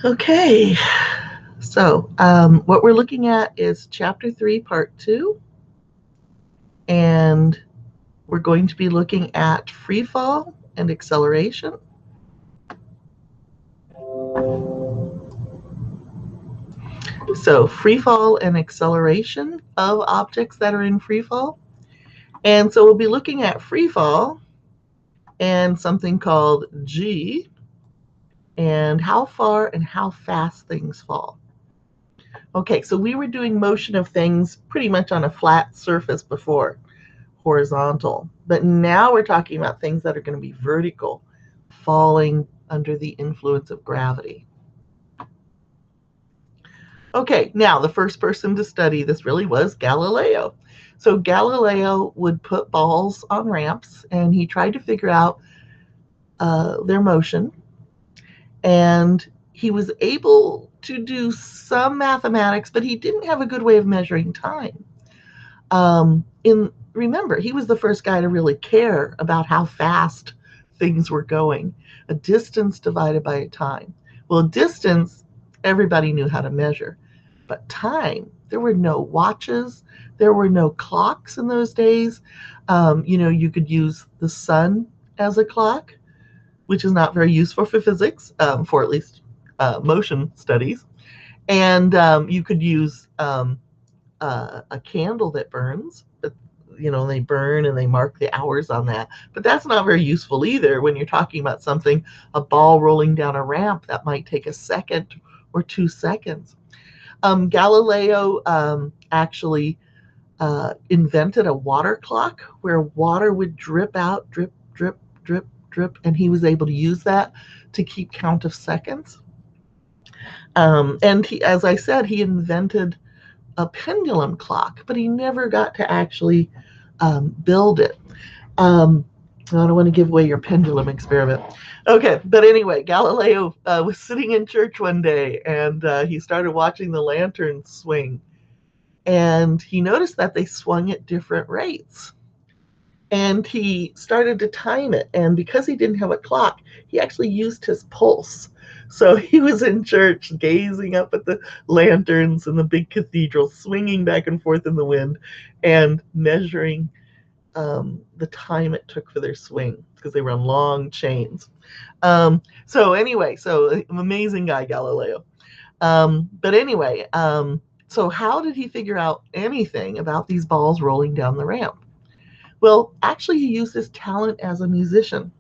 Okay, so what we're looking at is Chapter 3, Part 2, and we're going to be looking at free fall and acceleration. So free fall and acceleration of objects that are in free fall. And so we'll be looking at free fall and something called G, and how far and how fast things fall. Okay, so we were doing motion of things pretty much on a flat surface before, horizontal. But now we're talking about things that are going to be vertical, falling under the influence of gravity. Okay, now the first person to study this really was Galileo. So Galileo would put balls on ramps, and he tried to figure out their motion. And he was able to do some mathematics, but he didn't have a good way of measuring time. Remember, he was the first guy to really care about how fast things were going. A distance divided by a time. Well, distance, everybody knew how to measure. But time, there were no watches, there were no clocks in those days. You could use the sun as a clock, which is not very useful for physics, for at least motion studies. And you could use a candle that burns, but they burn and they mark the hours on that. But that's not very useful either when you're talking about something, a ball rolling down a ramp that might take a second or 2 seconds. Galileo actually invented a water clock where water would drip out, drip, drip, drip, drip, and he was able to use that to keep count of seconds. And he, as I said, he invented a pendulum clock, but he never got to actually build it. I don't want to give away your pendulum experiment. Okay, but anyway, Galileo was sitting in church one day, and he started watching the lanterns swing. And he noticed that they swung at different rates. And he started to time it. And because he didn't have a clock, he actually used his pulse. So he was in church gazing up at the lanterns in the big cathedral, swinging back and forth in the wind and measuring the time it took for their swing because they were on long chains. So amazing guy, Galileo. But anyway, so how did he figure out anything about these balls rolling down the ramp? Well, actually, he used his talent as a musician.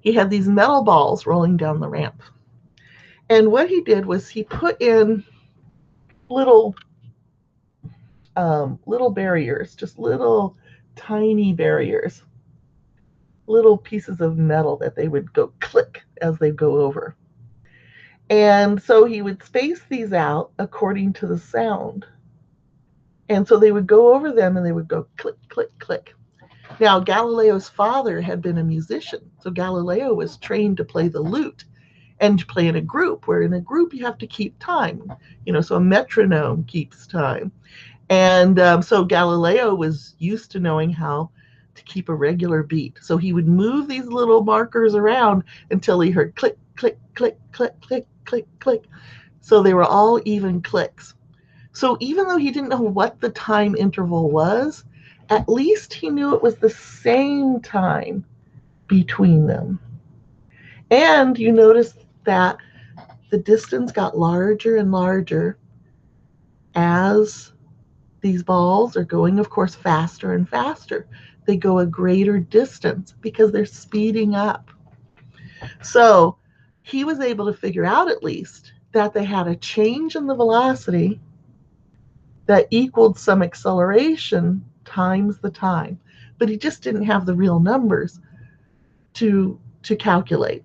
He had these metal balls rolling down the ramp. And what he did was he put in little barriers, just little tiny barriers, little pieces of metal that they would go click as they go over. And so he would space these out according to the sound. And so they would go over them and they would go click, click, click. Now, Galileo's father had been a musician, so Galileo was trained to play the lute and to play in a group, where in a group you have to keep time, so a metronome keeps time. And so Galileo was used to knowing how to keep a regular beat. So he would move these little markers around until he heard click, click, click, click, click, click, click. So they were all even clicks. So even though he didn't know what the time interval was, at least he knew it was the same time between them. And you notice that the distance got larger and larger as these balls are going, of course, faster and faster. They go a greater distance because they're speeding up. So he was able to figure out at least that they had a change in the velocity that equaled some acceleration times the time. But he just didn't have the real numbers to calculate.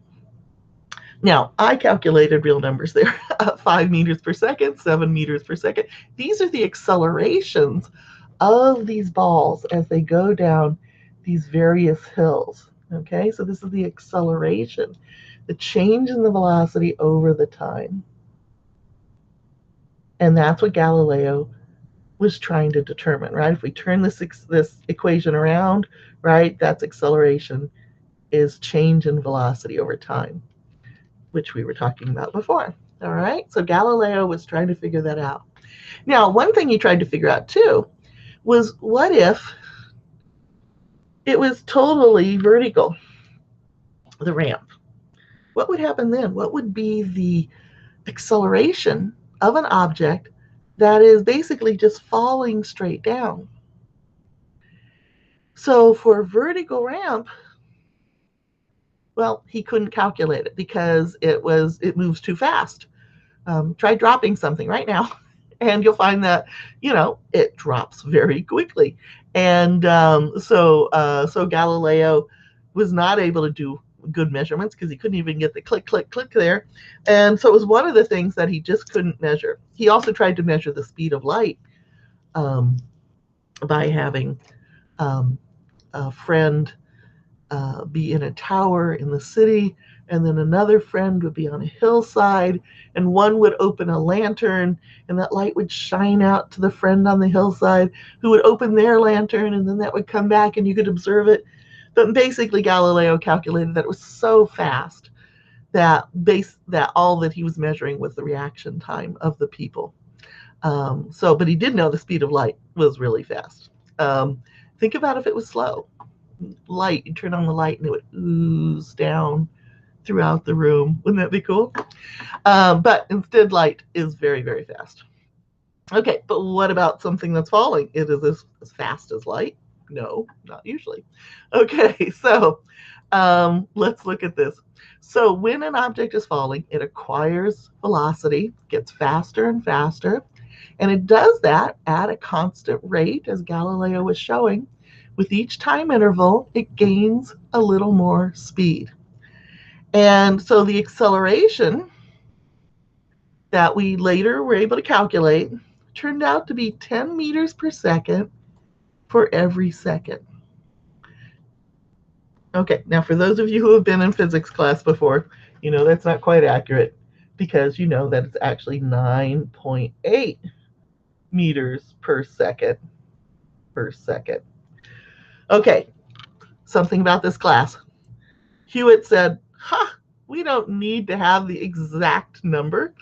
Now, I calculated real numbers there, 5 meters per second, 7 meters per second. These are the accelerations of these balls as they go down these various hills. Okay, so this is the acceleration, the change in the velocity over the time. And that's what Galileo was trying to determine, right? If we turn this equation around, right, that's acceleration is change in velocity over time. which we were talking about before. All right, so Galileo was trying to figure that out. Now, one thing he tried to figure out too was, what if it was totally vertical, the ramp? What would happen then? What would be the acceleration of an object that is basically just falling straight down? So for a vertical ramp, well, he couldn't calculate it because it moves too fast. Try dropping something right now, and you'll find that it drops very quickly. And so Galileo was not able to do good measurements because he couldn't even get the click, click, click there. And so it was one of the things that he just couldn't measure. He also tried to measure the speed of light by having a friend be in a tower in the city, and then another friend would be on a hillside, and one would open a lantern, and that light would shine out to the friend on the hillside, who would open their lantern, and then that would come back and you could observe it. But basically Galileo calculated that it was so fast that all that he was measuring was the reaction time of the people. But he did know the speed of light was really fast. Think about if it was slow. Light, you turn on the light and it would ooze down throughout the room. Wouldn't that be cool? But instead, light is very, very fast. Okay, but what about something that's falling? Is it as fast as light? No, not usually. Okay, so let's look at this. So when an object is falling, it acquires velocity, gets faster and faster, and it does that at a constant rate, as Galileo was showing. With each time interval, it gains a little more speed. And so the acceleration that we later were able to calculate turned out to be 10 meters per second for every second. Okay, now for those of you who have been in physics class before, you know that's not quite accurate, because you know that it's actually 9.8 meters per second per second. Okay, something about this class. Hewitt said, we don't need to have the exact number.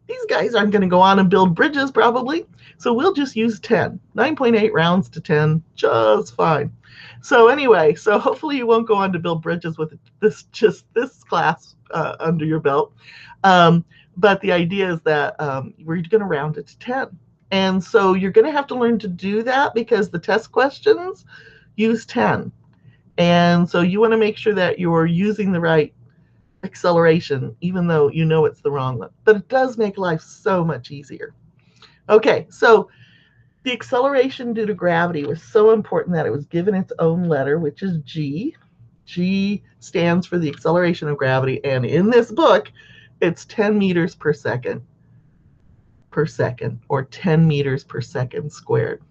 These guys aren't going to go on and build bridges probably, so we'll just use 10. 9.8 rounds to 10, just fine. So anyway, so hopefully you won't go on to build bridges with just this class under your belt. But the idea is that we're going to round it to 10. And so you're going to have to learn to do that because the test questions use 10. And so you want to make sure that you're using the right acceleration, even though you know it's the wrong one. But it does make life so much easier. Okay, so the acceleration due to gravity was so important that it was given its own letter, which is G. G stands for the acceleration of gravity, and in this book, it's 10 meters per second, or 10 meters per second squared.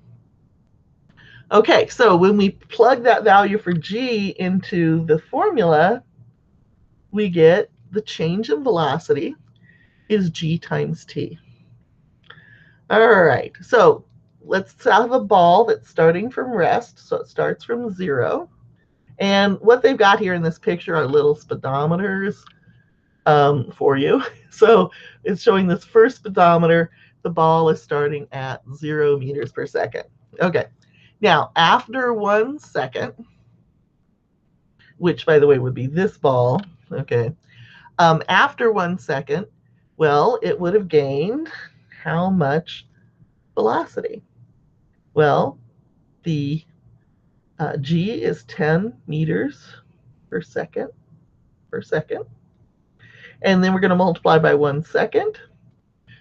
Okay, so when we plug that value for G into the formula, we get the change in velocity is G times T. All right, so let's have a ball that's starting from rest, so it starts from 0. And what they've got here in this picture are little speedometers for you. So it's showing this first speedometer. The ball is starting at 0 meters per second. Okay, now after 1 second, which by the way would be this ball, okay, after 1 second, well, it would have gained how much velocity? Well, the G is 10 meters per second. And then we're going to multiply by 1 second.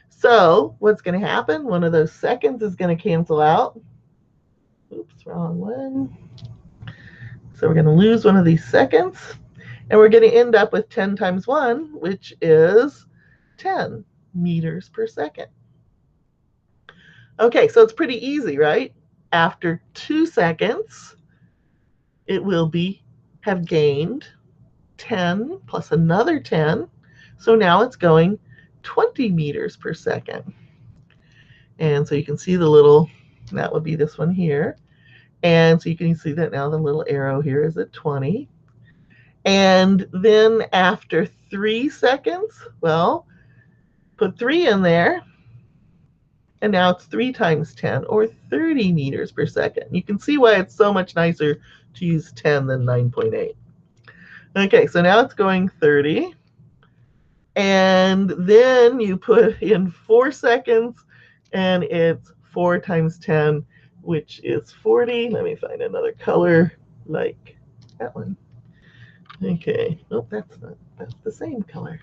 So what's going to happen? One of those seconds is going to cancel out. Oops, wrong one. So we're going to lose one of these seconds. And we're going to end up with 10 times 1, which is 10 meters per second. Okay, so it's pretty easy, right? After 2 seconds, it will have gained 10 plus another 10. So now it's going 20 meters per second. And so you can see the little, that would be this one here. And so you can see that now the little arrow here is at 20. And then after 3 seconds, well, put 3 in there, and now it's 3 times 10, or 30 meters per second. You can see why it's so much nicer to use 10 than 9.8. Okay, so now it's going 30. And then you put in 4 seconds, and it's 4 times 10, which is 40. Let me find another color like that one. Okay, nope, that's the same color.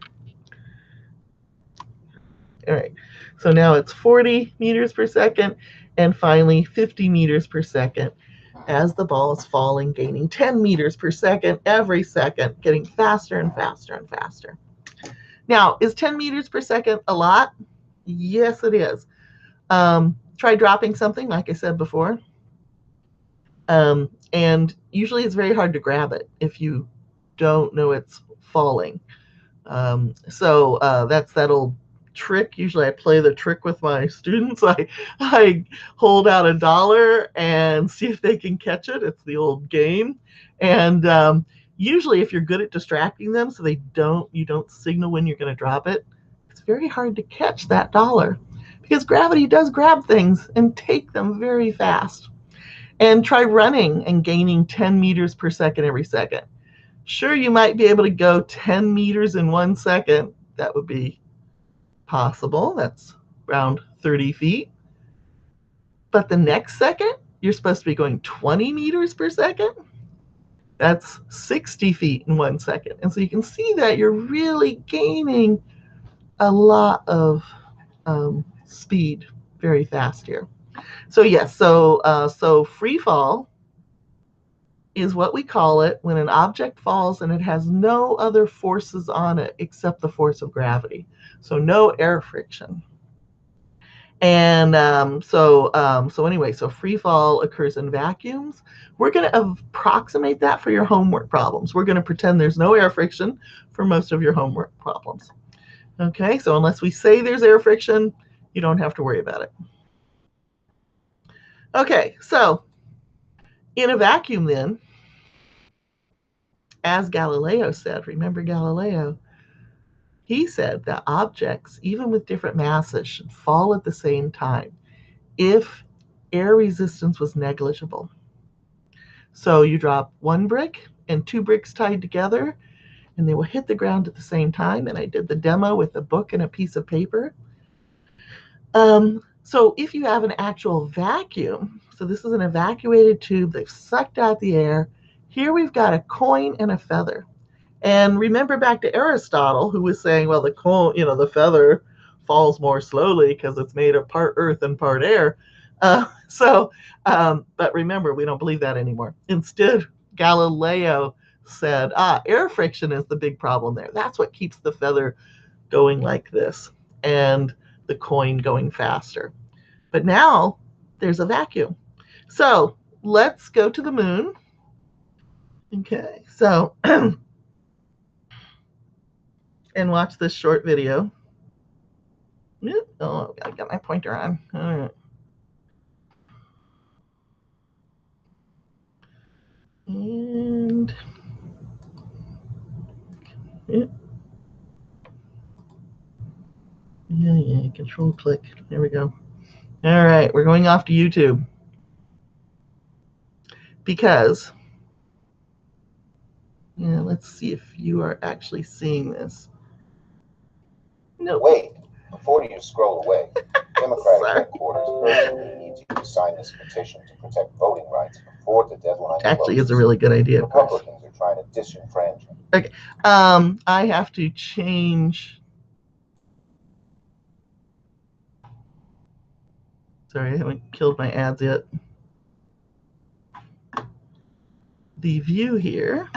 All right, so now it's 40 meters per second, and finally 50 meters per second as the ball is falling, gaining 10 meters per second every second, getting faster and faster and faster. Now, is 10 meters per second a lot? Yes, it is. Try dropping something, like I said before. And usually it's very hard to grab it if you don't know it's falling. So that's that old trick. Usually I play the trick with my students. I hold out $1 and see if they can catch it. It's the old game. And usually if you're good at distracting them so you don't signal when you're going to drop it, it's very hard to catch that $1 because gravity does grab things and take them very fast. And try running and gaining 10 meters per second every second. Sure, you might be able to go 10 meters in 1 second. That would be possible. That's around 30 feet. But the next second, you're supposed to be going 20 meters per second. That's 60 feet in 1 second. And so you can see that you're really gaining a lot of speed very fast here. So yes, so free fall is what we call it when an object falls and it has no other forces on it except the force of gravity. So no air friction. And so anyway, so free fall occurs in vacuums. We're going to approximate that for your homework problems. We're going to pretend there's no air friction for most of your homework problems. Okay, so unless we say there's air friction, you don't have to worry about it. Okay, so in a vacuum then, as Galileo said, remember Galileo, he said that objects, even with different masses, should fall at the same time if air resistance was negligible. So you drop 1 brick and 2 bricks tied together, and they will hit the ground at the same time. And I did the demo with a book and a piece of paper. So if you have an actual vacuum, so this is an evacuated tube, they've sucked out the air. Here we've got a coin and a feather. And remember back to Aristotle, who was saying, well, the feather falls more slowly because it's made of part earth and part air. But remember, we don't believe that anymore. Instead, Galileo said, air friction is the big problem there. That's what keeps the feather going like this and the coin going faster. But now there's a vacuum. So let's go to the moon. Okay, so and watch this short video. Oh, I got my pointer on. All right. And yeah, control click. There we go. All right, we're going off to YouTube because let's see if you are actually seeing this. No. Wait, before you scroll away, Democratic headquarters urgently need you to sign this petition to protect voting rights before the deadline. Actually, is a really good idea. Republicans are trying to disenfranchise. Okay, I have to change. Sorry, I haven't killed my ads yet. The view here.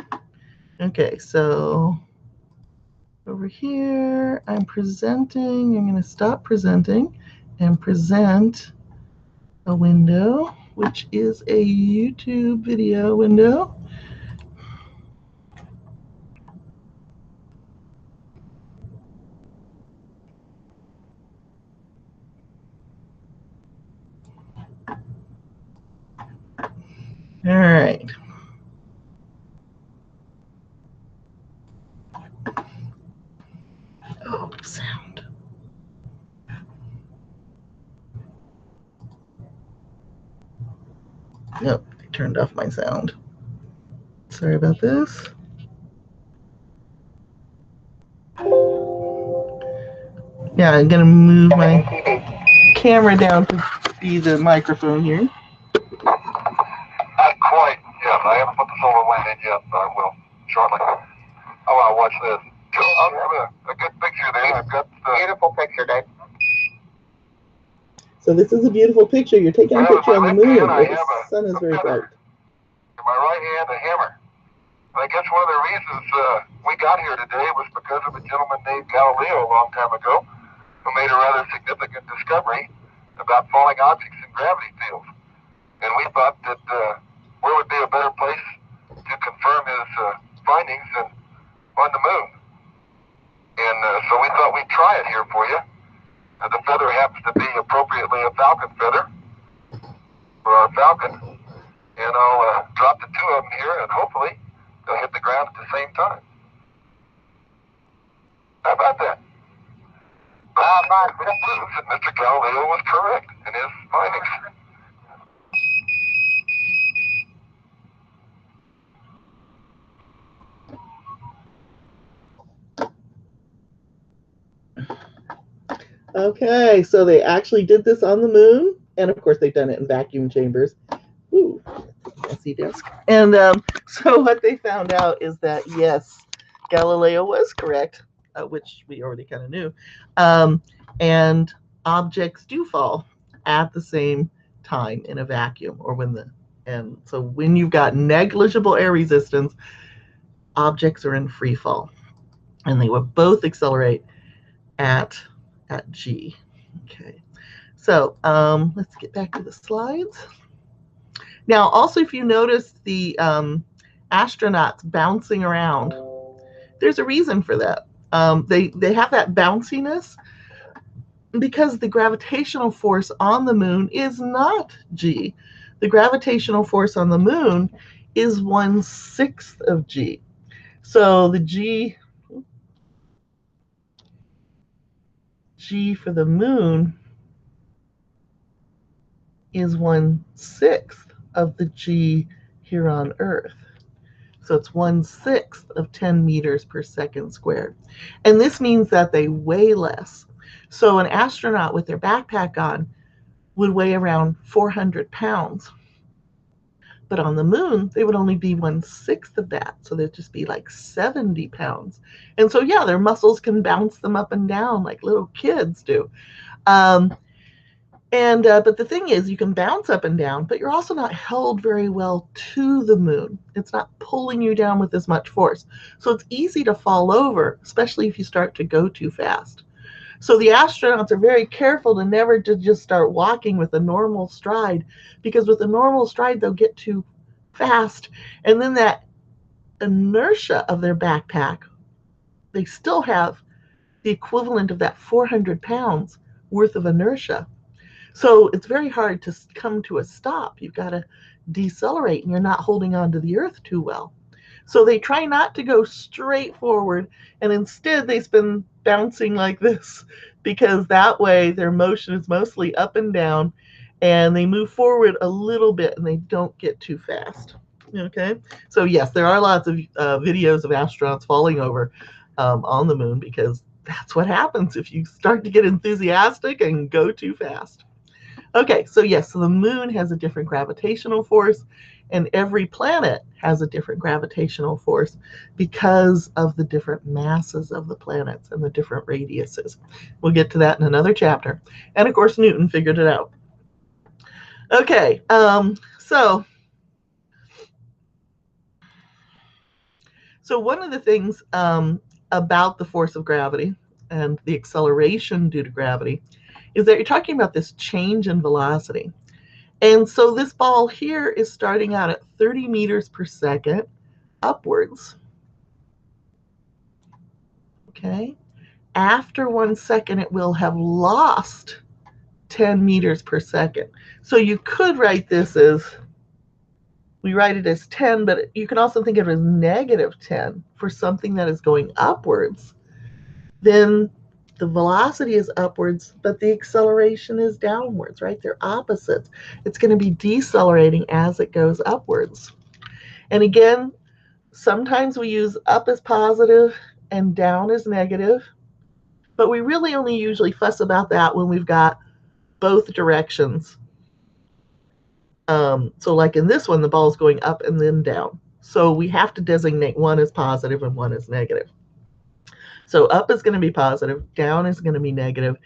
Okay, so over here, I'm presenting. I'm going to stop presenting and present a window, which is a YouTube video window. All right. Nope, I turned off my sound. Sorry about this. Yeah, I'm going to move my camera down to see the microphone here. Not quite yet. I haven't put the solar light in yet, but I will shortly. Oh, wow, watch this. A good picture there. I've got beautiful picture, Dave. So this is a beautiful picture. You're taking a picture on the moon where the sun is very bright. In my right hand, a hammer. And I guess one of the reasons we got here today was because of a gentleman named Galileo a long time ago, who made a rather significant discovery about falling objects in gravity fields. And we thought that where would be a better place to confirm his findings than on the moon. And so we thought we'd try it here for you. The feather happens to be appropriately a falcon feather for our falcon. And I'll drop the two of them here, and hopefully they'll hit the ground at the same time. How about that? Mr. Galileo was correct in his findings. Okay, so they actually did this on the moon, and of course they've done it in vacuum chambers. Ooh, messy desk. And so what they found out is that yes, Galileo was correct, which we already kind of knew, and objects do fall at the same time in a vacuum, or and so when you've got negligible air resistance, objects are in free fall, and they will both accelerate at G. Okay, so let's get back to the slides. Now, also, if you notice the astronauts bouncing around, there's a reason for that. They have that bounciness because the gravitational force on the moon is not G. The gravitational force on the moon is 1/6 of G. So the G for the moon is 1/6 of the G here on Earth. So it's 1/6 of 10 meters per second squared. And this means that they weigh less. So an astronaut with their backpack on would weigh around 400 pounds. But on the moon, they would only be 1/6 of that. So they'd just be like 70 pounds. And so, yeah, their muscles can bounce them up and down like little kids do. But the thing is, you can bounce up and down, but you're also not held very well to the moon. It's not pulling you down with as much force. So it's easy to fall over, especially if you start to go too fast. So the astronauts are very careful to never just start walking with a normal stride, because with a normal stride, they'll get too fast. And then that inertia of their backpack, they still have the equivalent of that 400 pounds worth of inertia. So it's very hard to come to a stop. You've got to decelerate, and you're not holding on to the earth too well. So they try not to go straight forward, and instead they spin bouncing like this, because that way their motion is mostly up and down, and they move forward a little bit and they don't get too fast. Okay, so yes, there are lots of videos of astronauts falling over on the moon, because that's what happens if you start to get enthusiastic and go too fast. Okay, so yes, so the moon has a different gravitational force, and every planet has a different gravitational force because of the different masses of the planets and the different radiuses. We'll get to that in another chapter. And of course, Newton figured it out. Okay, so one of the things about the force of gravity and the acceleration due to gravity is that you're talking about this change in velocity. And so this ball here is starting out at 30 meters per second upwards. Okay. After 1 second, it will have lost 10 meters per second. So you could write this as, we write it as 10, but you can also think of it as -10 for something that is going upwards. Then The velocity is upwards, but the acceleration is downwards, right? They're opposites. It's going to be decelerating as it goes upwards. And again, sometimes we use up as positive and down as negative, but we really only usually fuss about that when we've got both directions. So like in this one, the ball is going up and then down. So we have to designate one as positive and one as negative. So up is going to be positive, down is going to be negative.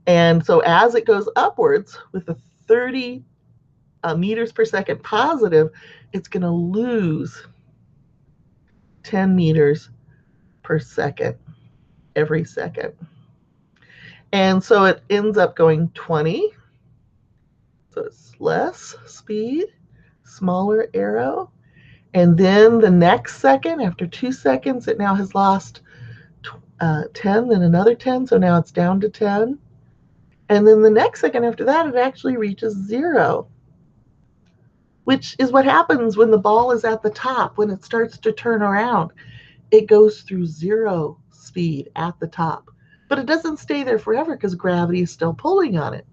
And so as it goes upwards with the 30 meters per second positive, it's going to lose 10 meters per second every second. And so it ends up going 20. So it's less speed, smaller arrow. And then the next second, after 2 seconds, it now has lost 10, then another 10. So now it's down to 10. And then the next second after that, it actually reaches 0, which is what happens when the ball is at the top. When it starts to turn around, it goes through 0 speed at the top. But it doesn't stay there forever because gravity is still pulling on it.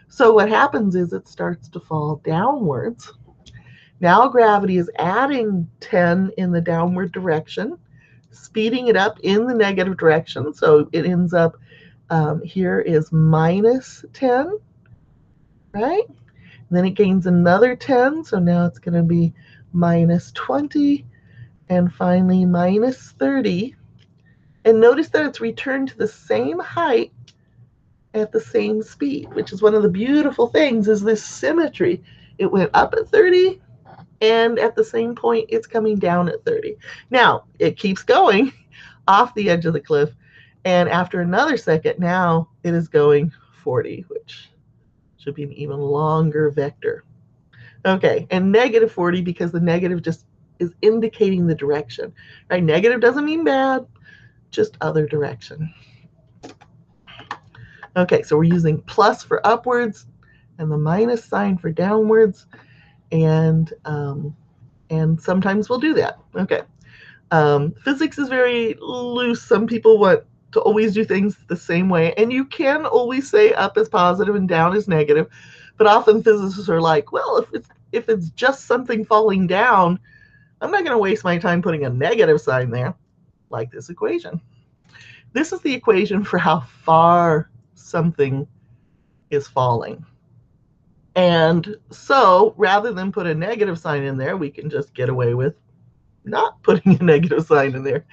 So what happens is it starts to fall downwards. Now gravity is adding 10 in the downward direction, speeding it up in the negative direction. So it ends up, here is minus 10, right? And then it gains another 10, so now it's going to be minus 20, and finally minus 30. And notice that it's returned to the same height at the same speed, which is one of the beautiful things, is this symmetry. It went up at 30, and at the same point, it's coming down at 30. Now, it keeps going off the edge of the cliff, and after another second, now it is going 40, which should be an even longer vector. Okay, and negative 40, because the negative just is indicating the direction, right? Negative doesn't mean bad, just other direction. Okay, so we're using plus for upwards and the minus sign for downwards, and sometimes we'll do that. Okay, physics is very loose. Some people want to always do things the same way, and you can always say up is positive and down is negative, but often physicists are like, well, if it's just something falling down, I'm not going to waste my time putting a negative sign there, like this equation. This is the equation for how far something is falling. And so rather than put a negative sign in there, we can just get away with not putting a negative sign in there.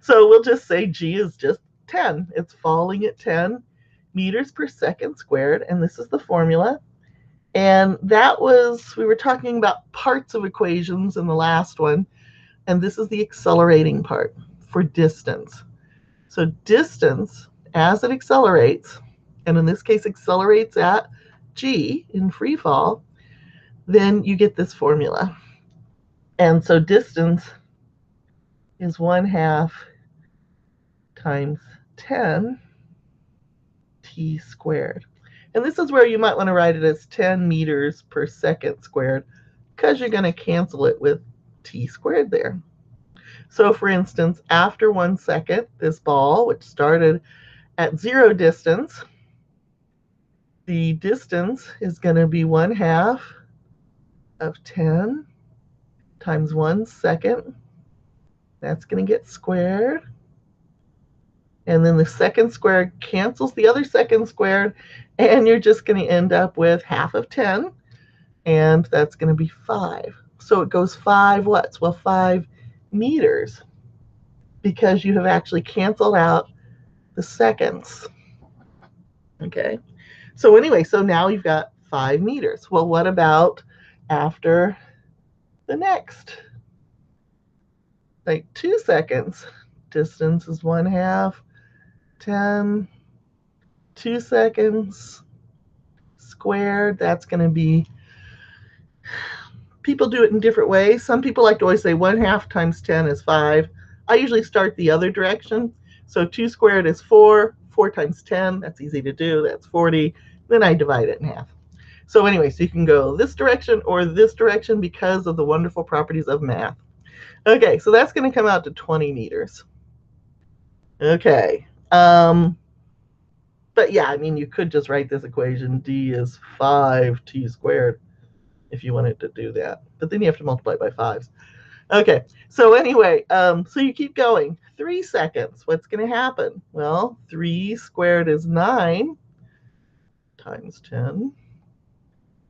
So we'll just say G is just 10. It's falling at 10 meters per second squared, and this is the formula. And that was, we were talking about parts of equations in the last one, and this is the accelerating part for distance. So distance, as it accelerates, and in this case accelerates at G in free fall, then you get this formula. And so distance is 1/2 times 10 t squared. And this is where you might want to write it as 10 meters per second squared, because you're going to cancel it with t squared there. So for instance, after 1 second, this ball, which started at 0 distance, the distance is going to be 1/2 of 10 times 1 second. That's going to get squared. And then the second squared cancels the other second squared, and you're just going to end up with 1/2 of 10, and that's going to be 5. So it goes 5 what? Well, 5 meters, because you have actually canceled out the seconds. Okay, so anyway, so now you've got 5 meters. Well, what about after the next? Like 2 seconds. Distance is 1/2, 10, 2 seconds squared. That's going to be, people do it in different ways. Some people like to always say 1/2 times 10 is 5. I usually start the other direction. So 2 squared is 4. 4 times 10, that's easy to do. That's 40. Then I divide it in half. So anyway, so you can go this direction or this direction because of the wonderful properties of math. Okay, so that's going to come out to 20 meters. Okay. But yeah, I mean, you could just write this equation, d is 5t squared, if you wanted to do that. But then you have to multiply by 5s. Okay, so anyway, so you keep going. 3 seconds, what's going to happen? Well, 3 squared is 9 times 10.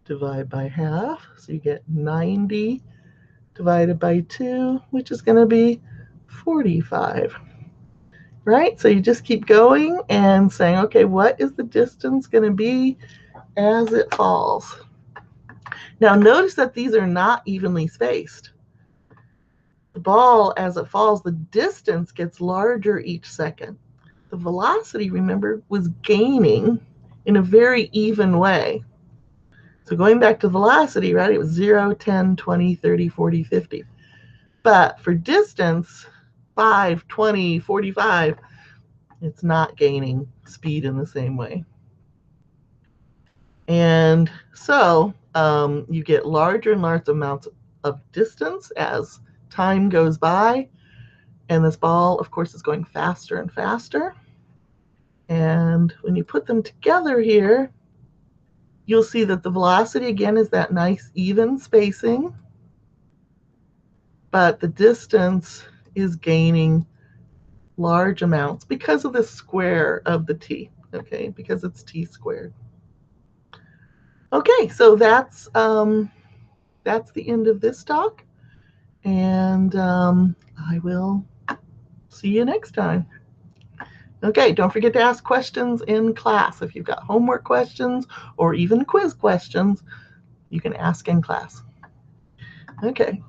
Divide by half, so you get 90 divided by 2, which is going to be 45. Right? So you just keep going and saying, okay, what is the distance going to be as it falls? Now notice that these are not evenly spaced. The ball, as it falls, the distance gets larger each second. The velocity, remember, was gaining in a very even way. So going back to velocity, right, it was 0, 10, 20, 30, 40, 50. But for distance, 5, 20, 45, it's not gaining speed in the same way. And so you get larger and larger amounts of distance as time goes by. And this ball, of course, is going faster and faster. And when you put them together here, you'll see that the velocity, again, is that nice even spacing. But the distance is gaining large amounts because of the square of the t, okay, because it's t squared. Okay, so that's the end of this talk, and I will see you next time. Okay, don't forget to ask questions in class. If you've got homework questions or even quiz questions, you can ask in class. Okay.